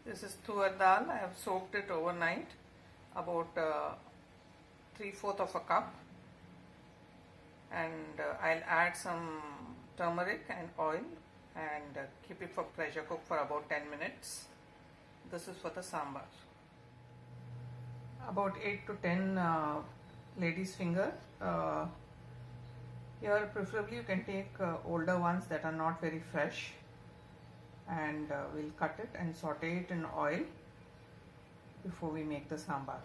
This is tur dal. I have soaked it overnight, about 3/4 of a cup, and I'll add some turmeric and oil and keep it for pressure cook for about 10 minutes. This is for the sambar. About 8 to 10 lady's finger. Here preferably you can take older ones that are not very fresh, and we'll cut it and saute it in oil before we make the sambar.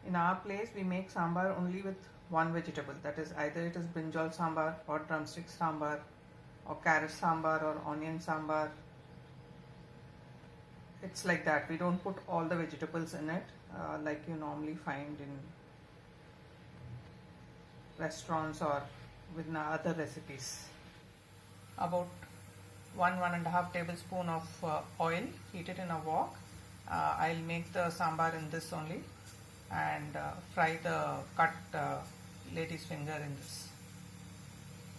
In our place we make sambar only with one vegetable, that is either it is brinjal sambar or drumstick sambar or carrot sambar or onion sambar. It's like that. We don't put all the vegetables in it like you normally find in restaurants or with other recipes. About 1.5 tablespoon of oil, heat it in a wok. I'll make the sambar in this only, and fry the cut lady's finger in this.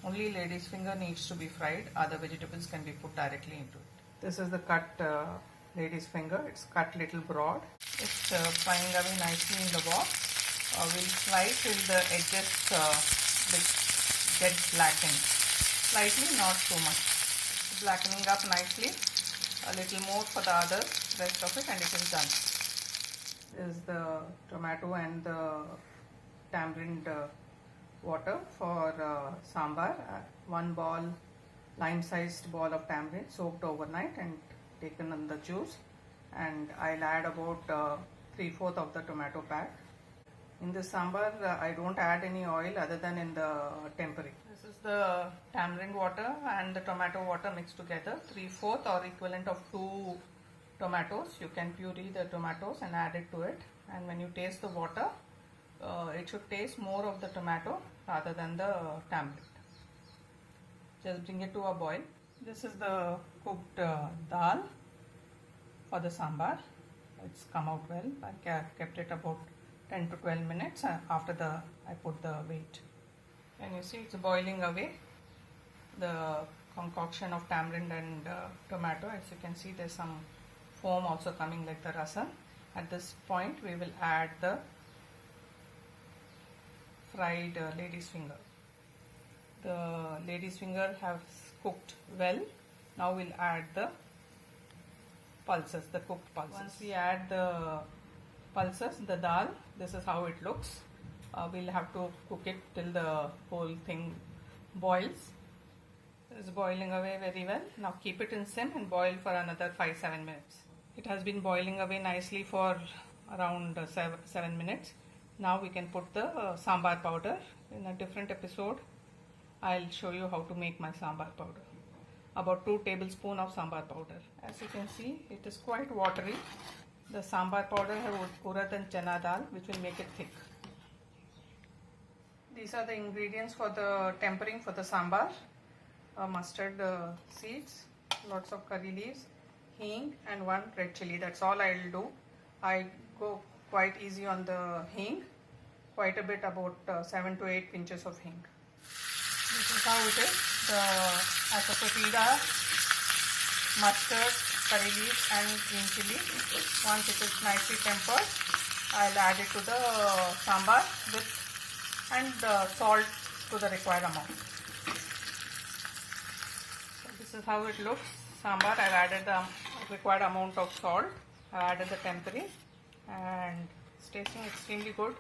Only lady's finger needs to be fried, other vegetables can be put directly into it. This is the cut lady's finger. It's cut little broad. It's frying away nicely in the wok. We'll fry till the edges get blackened. Slightly, not too much. Blackening up nicely. A little more for the other rest of it, and it is done. This is the tomato and the tamarind water for sambar. One ball, lime-sized ball of tamarind soaked overnight and taken in the juice, and I'll add about 3/4 of the tomato pack. In this sambar, I don't add any oil other than in the tempering. This is the tamarind water and the tomato water mixed together, 3/4 or equivalent of 2 tomatoes. You can puree the tomatoes and add it to it, and when you taste the water, it should taste more of the tomato rather than the tamarind. Just bring it to a boil. This is the cooked dal for the sambar. It's come out well. I kept it about 10 to 12 minutes after I put the weight. And you see it's boiling away, the concoction of tamarind and tomato. As you can see, there's some foam also coming like the rasam. At this point we will add the fried lady's finger. The lady's finger has cooked well. Now we'll add the pulses, the cooked pulses. Once we add the pulses, the dal, this is how it looks. We'll have to cook it till the whole thing boils. It's boiling away very well. Now keep it in sim and boil for another 5-7 minutes. It has been boiling away nicely for around 7 minutes. Now we can put the sambar powder. In a different episode, I'll show you how to make my sambar powder. About 2 tablespoons of sambar powder. As you can see, it is quite watery. The sambar powder has urad and chana dal, which will make it thick. These are the ingredients for the tempering for the sambar. Mustard seeds, lots of curry leaves, hing, and 1 red chili. That's all I'll do. I go quite easy on the hing, quite a bit, about 7 to 8 pinches of hing. This is how it is. The asafoetida, mustard, curry leaves and green chili. Once it is nicely tempered, I'll add it to the sambar and salt to the required amount. So this is how it looks. Sambar, I've added the required amount of salt. I've added the tempering, and it's tasting extremely good.